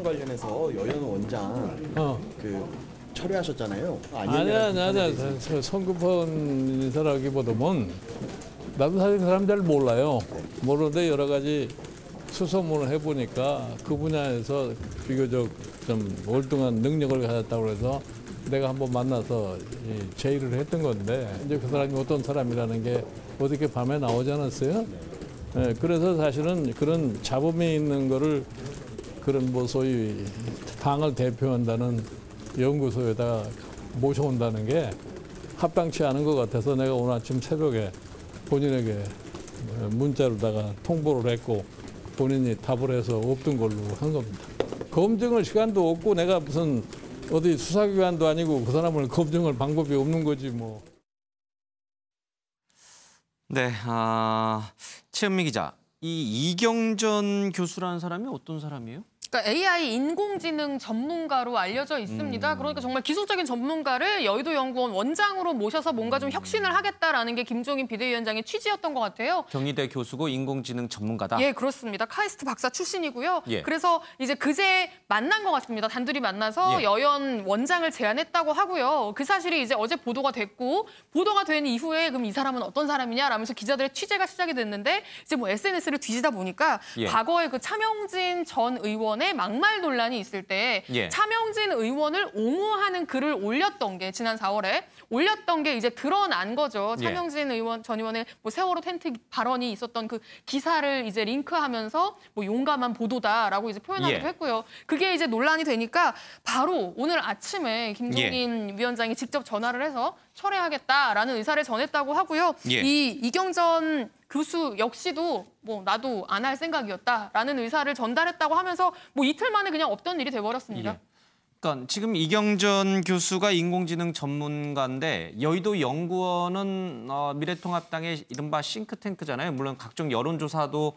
사건 관련해서 여연 원장 철회하셨잖아요. 아니야. 성급한 인사라기보다는 나도 사실 그 사람 잘 몰라요. 모르는데 여러 가지 수소문을 해보니까 그 분야에서 비교적 좀 월등한 능력을 가졌다고 해서 내가 한번 만나서 제의를 했던 건데 이제 그 사람이 어떤 사람이라는 게 어떻게 밤에 나오지 않았어요? 네, 그래서 사실은 그런 자범이 있는 거를 그런 뭐 소위 당을 대표한다는 연구소에다가 모셔온다는 게 합당치 않은 것 같아서 내가 오늘 아침 새벽에 본인에게 문자로다가 통보를 했고 본인이 답을 해서 없던 걸로 한 겁니다. 검증할 시간도 없고 내가 무슨 어디 수사기관도 아니고 그 사람을 검증할 방법이 없는 거지 뭐. 네, 최은미 기자, 이 이경전 교수라는 사람이 어떤 사람이에요? 그러니까 AI 인공지능 전문가로 알려져 있습니다. 그러니까 정말 기술적인 전문가를 여의도연구원 원장으로 모셔서 뭔가 좀 혁신을 하겠다라는 게 김종인 비대위원장의 취지였던 것 같아요. 경희대 교수고 인공지능 전문가다. 예, 그렇습니다. 카이스트 박사 출신이고요. 예. 그래서 이제 그제 만난 것 같습니다. 단둘이 만나서 여연 원장을 제안했다고 하고요. 그 사실이 이제 어제 보도가 됐고 보도가 된 이후에 그럼 이 사람은 어떤 사람이냐라면서 기자들의 취재가 시작이 됐는데 이제 뭐 SNS를 뒤지다 보니까 과거에 그 차명진 전 의원 막말 논란이 있을 때 차명진 의원을 옹호하는 글을 올렸던 게 지난 4월에 올렸던 게 이제 드러난 거죠. 차명진 의원 전 의원의 뭐 세월호 텐트 발언이 있었던 그 기사를 이제 링크하면서 뭐 용감한 보도다라고 이제 표현하기도 했고요. 그게 이제 논란이 되니까 바로 오늘 아침에 김종인 위원장이 직접 전화를 해서 철회하겠다라는 의사를 전했다고 하고요. 이경전 교수 역시도 뭐 나도 안 할 생각이었다라는 의사를 전달했다고 하면서 뭐 이틀 만에 그냥 없던 일이 돼버렸습니다. 그러니까 지금 이경전 교수가 인공지능 전문가인데 여의도 연구원은 미래통합당의 이른바 싱크탱크잖아요. 물론 각종 여론조사도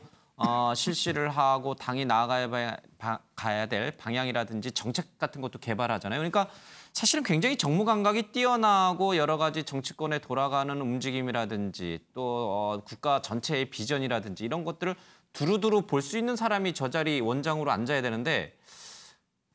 실시를 하고 당이 나아가야 될 방향이라든지 정책 같은 것도 개발하잖아요. 그러니까 사실은 굉장히 정무 감각이 뛰어나고 여러 가지 정치권에 돌아가는 움직임이라든지 또 국가 전체의 비전이라든지 이런 것들을 두루두루 볼 수 있는 사람이 저 자리 원장으로 앉아야 되는데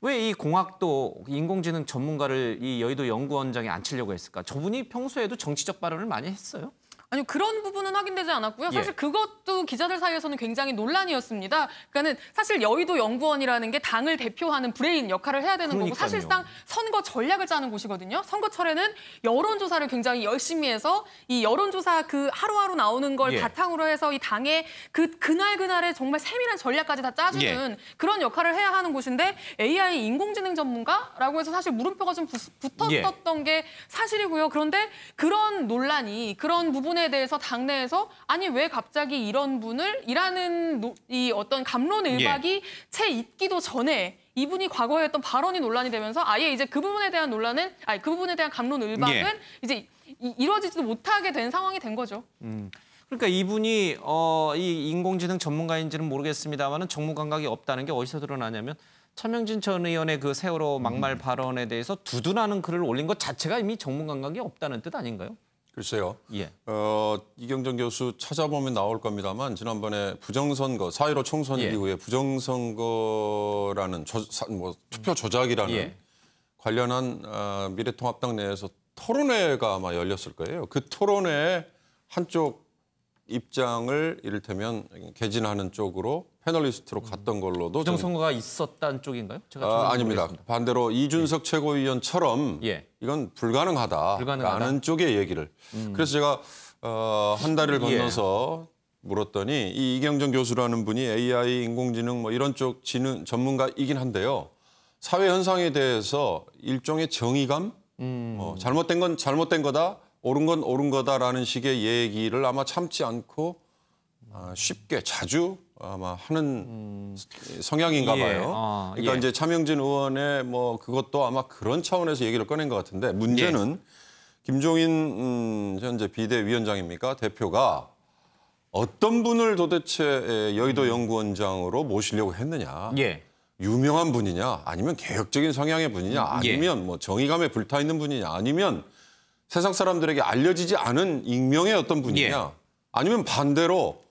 왜 이 공학도 인공지능 전문가를 이 여의도 연구원장에 앉히려고 했을까? 저분이 평소에도 정치적 발언을 많이 했어요? 아니요, 그런 부분은 확인되지 않았고요. 사실 그것도 기자들 사이에서는 굉장히 논란이었습니다. 그러니까는 사실 여의도 연구원이라는 게 당을 대표하는 브레인 역할을 해야 되는 거고 사실상 선거 전략을 짜는 곳이거든요. 선거철에는 여론조사를 굉장히 열심히 해서 이 여론조사 그 하루하루 나오는 걸 바탕으로 해서 이 당의 그날그날의 정말 세밀한 전략까지 다 짜주는 그런 역할을 해야 하는 곳인데 AI 인공지능 전문가라고 해서 사실 물음표가 좀 붙었었던 게 사실이고요. 그런데 그런 논란이 그런 부분에 대해서 당내에서 아니 왜 갑자기 이런 분을 이라는 이 어떤 갑론을박이 채 있기도 전에 이분이 과거에 했던 발언이 논란이 되면서 아예 이제 그 부분에 대한 논란은 그 부분에 대한 갑론을박은 이제 이루어지지도 못하게 된 상황이 된 거죠. 그러니까 이분이 이 인공지능 전문가인지는 모르겠습니다만은 정무 감각이 없다는 게 어디서 드러나냐면 차명진 전 의원의 그 세월호 막말 발언에 대해서 두둔하는 글을 올린 것 자체가 이미 정무 감각이 없다는 뜻 아닌가요? 글쎄요. 이경전 교수 찾아보면 나올 겁니다만 지난번에 부정선거, 4.15 총선 이후에 부정선거라는 투표 조작이라는 관련한 미래통합당 내에서 토론회가 아마 열렸을 거예요. 그 토론회에 한쪽 입장을 이를테면 개진하는 쪽으로 패널리스트로 갔던 걸로도 부정선거가 있었다는 쪽인가요? 제가 아닙니다. 모르겠습니다. 반대로 이준석 최고위원처럼 이건 불가능하다라는 쪽의 얘기를. 그래서 제가 한 달을 건너서 물었더니 이 이경전 교수라는 분이 AI, 인공지능 뭐 이런 쪽 지능 전문가이긴 한데요. 사회 현상에 대해서 일종의 정의감, 잘못된 건 잘못된 거다, 옳은 건 옳은 거다라는 식의 얘기를 아마 참지 않고 쉽게 자주 아마 하는 성향인가 봐요. 그러니까 이제 차명진 의원의 뭐 그것도 아마 그런 차원에서 얘기를 꺼낸 것 같은데 문제는 김종인 현재 비대위원장입니까? 대표가 어떤 분을 도대체 여의도 연구원장으로 모시려고 했느냐. 유명한 분이냐 아니면 개혁적인 성향의 분이냐 아니면 뭐 정의감에 불타 있는 분이냐 아니면 세상 사람들에게 알려지지 않은 익명의 어떤 분이냐 아니면 반대로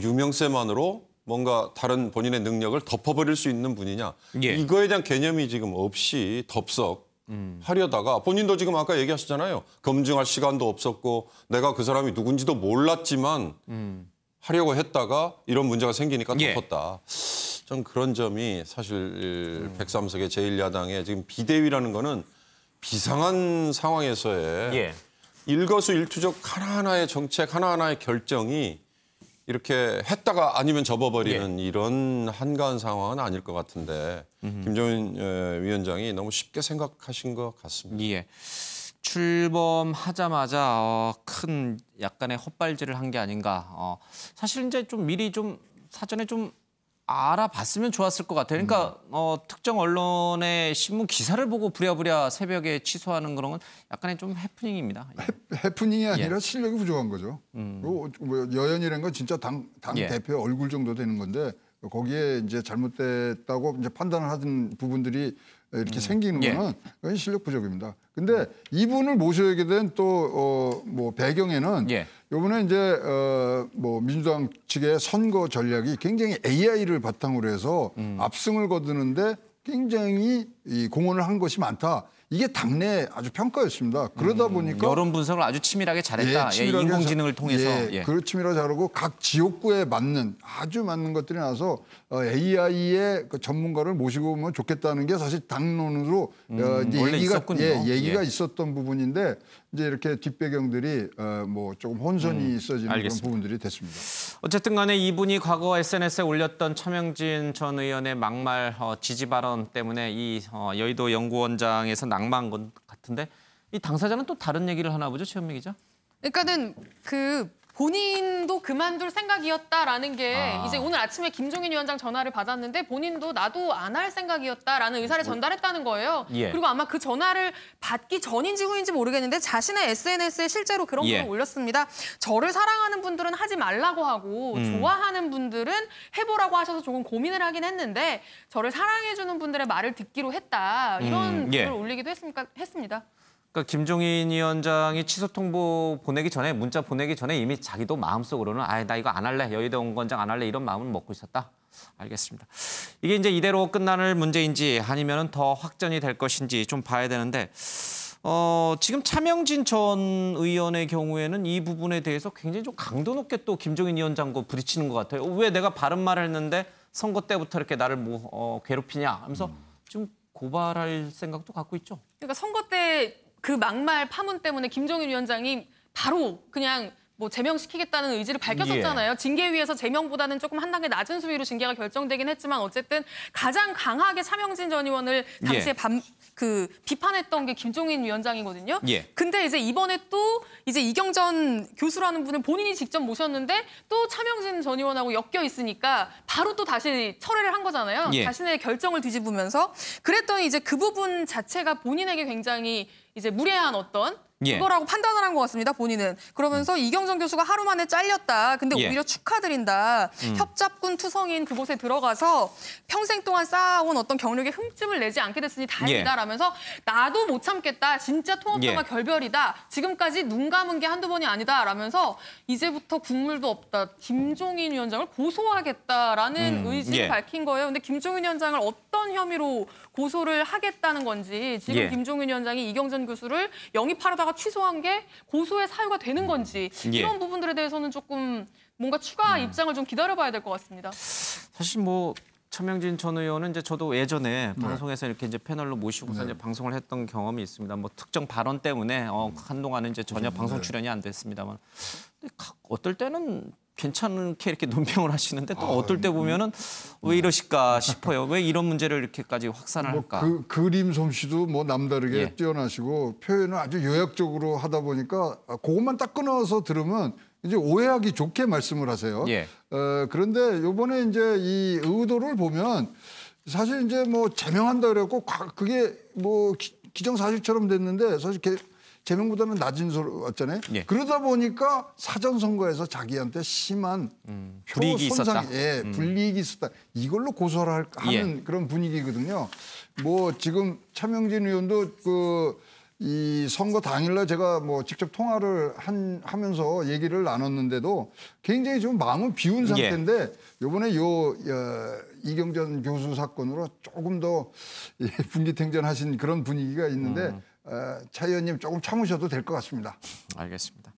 유명세만으로 뭔가 다른 본인의 능력을 덮어버릴 수 있는 분이냐. 예. 이거에 대한 개념이 지금 없이 덥석 하려다가 본인도 지금 아까 얘기하셨잖아요. 검증할 시간도 없었고 내가 그 사람이 누군지도 몰랐지만 하려고 했다가 이런 문제가 생기니까 예. 덮었다. 전 그런 점이 사실 103석의 제1야당의 지금 비대위라는 거는 비상한 상황에서의 예. 일거수일투족 하나하나의 정책, 하나하나의 결정이 이렇게 했다가 아니면 접어버리는 이런 한가한 상황은 아닐 것 같은데 김종인 위원장이 너무 쉽게 생각하신 것 같습니다. 예. 출범하자마자 큰 약간의 헛발질을 한 게 아닌가. 사실 이제 좀 미리 좀 사전에 좀 알아봤으면 좋았을 것 같아요. 그러니까 특정 언론의 신문 기사를 보고 부랴부랴 새벽에 취소하는 그런 건 약간의 좀 해프닝입니다. 예. 해프닝이 아니라 실력이 부족한 거죠. 그리고 뭐 여연이라는 건 진짜 당 예. 대표 얼굴 정도 되는 건데 거기에 이제 잘못됐다고 이제 판단을 하던 부분들이 이렇게 생기는 예. 거는 그건 실력 부족입니다. 근데 이분을 모셔야 된 또 뭐 배경에는 예. 요번에 이제 뭐 민주당 측의 선거 전략이 굉장히 AI를 바탕으로 해서 압승을 거두는데 굉장히 이 공헌을 한 것이 많다. 이게 당내 아주 평가였습니다. 그러다 보니까 여론 분석을 아주 치밀하게 잘했다. 치밀하게 인공지능을 통해서. 그 치밀하게 잘하고 각 지역구에 맞는 아주 맞는 것들이 나와서 AI의 그 전문가를 모시고 오면 좋겠다는 게 사실 당론으로 이제 원래 있었군요. 얘기가 있었던 부분인데 이제 이렇게 뒷배경들이 뭐 조금 혼선이 있어지는 알겠습니다. 그런 부분들이 됐습니다. 어쨌든 간에 이분이 과거 SNS에 올렸던 차명진 전 의원의 막말 지지 발언 때문에 이 여의도 연구원장에서 낙마한 것 같은데 이 당사자는 또 다른 얘기를 하나 보죠, 최현미 기자? 그러니까는 그 본인도 그만둘 생각이었다라는 게 이제 오늘 아침에 김종인 위원장 전화를 받았는데 본인도 나도 안 할 생각이었다라는 의사를 전달했다는 거예요. 예. 그리고 아마 그 전화를 받기 전인지 후인지 모르겠는데 자신의 SNS에 실제로 그런 예. 글을 올렸습니다. 저를 사랑하는 분들은 하지 말라고 하고 좋아하는 분들은 해보라고 하셔서 조금 고민을 하긴 했는데 저를 사랑해주는 분들의 말을 듣기로 했다. 이런 글을 예. 올리기도 했습니다. 그러니까 김종인 위원장이 취소 통보 보내기 전에 문자 보내기 전에 이미 자기도 마음속으로는 나 이거 안 할래. 여의도 연구원장 안 할래. 이런 마음은 먹고 있었다. 알겠습니다. 이게 이제 이대로 끝날 문제인지 아니면 더 확전이 될 것인지 좀 봐야 되는데 지금 차명진 전 의원의 경우에는 이 부분에 대해서 굉장히 좀 강도 높게 또 김종인 위원장과 부딪히는 것 같아요. 왜 내가 바른 말을 했는데 선거 때부터 이렇게 나를 괴롭히냐 하면서 좀 고발할 생각도 갖고 있죠. 그러니까 선거 때 그 막말 파문 때문에 김종인 위원장이 바로 그냥 뭐 제명시키겠다는 의지를 밝혔었잖아요. 징계위에서 제명보다는 조금 한 단계 낮은 수위로 징계가 결정되긴 했지만 어쨌든 가장 강하게 차명진 전 의원을 당시에 비판했던 게 김종인 위원장이거든요. 예. 근데 이제 이번에 또 이제 이경전 교수라는 분을 본인이 직접 모셨는데 또 차명진 전 의원하고 엮여 있으니까 바로 또 다시 철회를 한 거잖아요. 예. 자신의 결정을 뒤집으면서 그랬더니 이제 그 부분 자체가 본인에게 굉장히 이제 무례한 어떤 그거라고 판단을 한 것 같습니다, 본인은. 그러면서 이경정 교수가 하루 만에 잘렸다. 근데 오히려 축하드린다. 협잡군 투성인 그곳에 들어가서 평생 동안 쌓아온 어떤 경력에 흠집을 내지 않게 됐으니 다행이다라면서 나도 못 참겠다. 진짜 통합당과 결별이다. 지금까지 눈 감은 게 한두 번이 아니다. 라면서 이제부터 국물도 없다. 김종인 위원장을 고소하겠다라는 의지를 밝힌 거예요. 근데 김종인 위원장을 어떤 혐의로 고소를 하겠다는 건지 지금 김종인 위원장이 이경전 교수를 영입하려다가 취소한 게 고소의 사유가 되는 건지 이런 부분들에 대해서는 조금 뭔가 추가 입장을 좀 기다려봐야 될 것 같습니다. 사실 뭐 차명진 전 의원은 이제 저도 예전에 방송에서 이렇게 이제 패널로 모시고서 이제 방송을 했던 경험이 있습니다. 뭐 특정 발언 때문에 한동안은 이제 전혀 방송 출연이 안 됐습니다만 어떨 때는 괜찮게 이렇게 논평을 하시는데 또 어떨 때 보면은 왜 이러실까 싶어요. 왜 이런 문제를 이렇게까지 확산을 할까? 그 그림 솜씨도 뭐 남다르게 뛰어나시고 표현을 아주 요약적으로 하다 보니까 그것만 딱 끊어서 들으면 이제 오해하기 좋게 말씀을 하세요. 그런데 요번에 이제 이 의도를 보면 사실 이제 뭐 제명한다 그래갖고 그게 뭐 기정사실처럼 됐는데 사실 제명보다는 낮은 소리 왔잖아요. 그러다 보니까 사전 선거에서 자기한테 심한 불이익이 있었다. 불이익이 있었다. 이걸로 고소를 하는 그런 분위기거든요. 뭐 지금 차명진 의원도 이 선거 당일날 제가 뭐 직접 통화를 하면서 얘기를 나눴는데도 굉장히 좀 마음은 비운 상태인데 요번에 이경전 교수 사건으로 조금 더 분기탱전하신 그런 분위기가 있는데 차 의원님 조금 참으셔도 될 것 같습니다. 알겠습니다.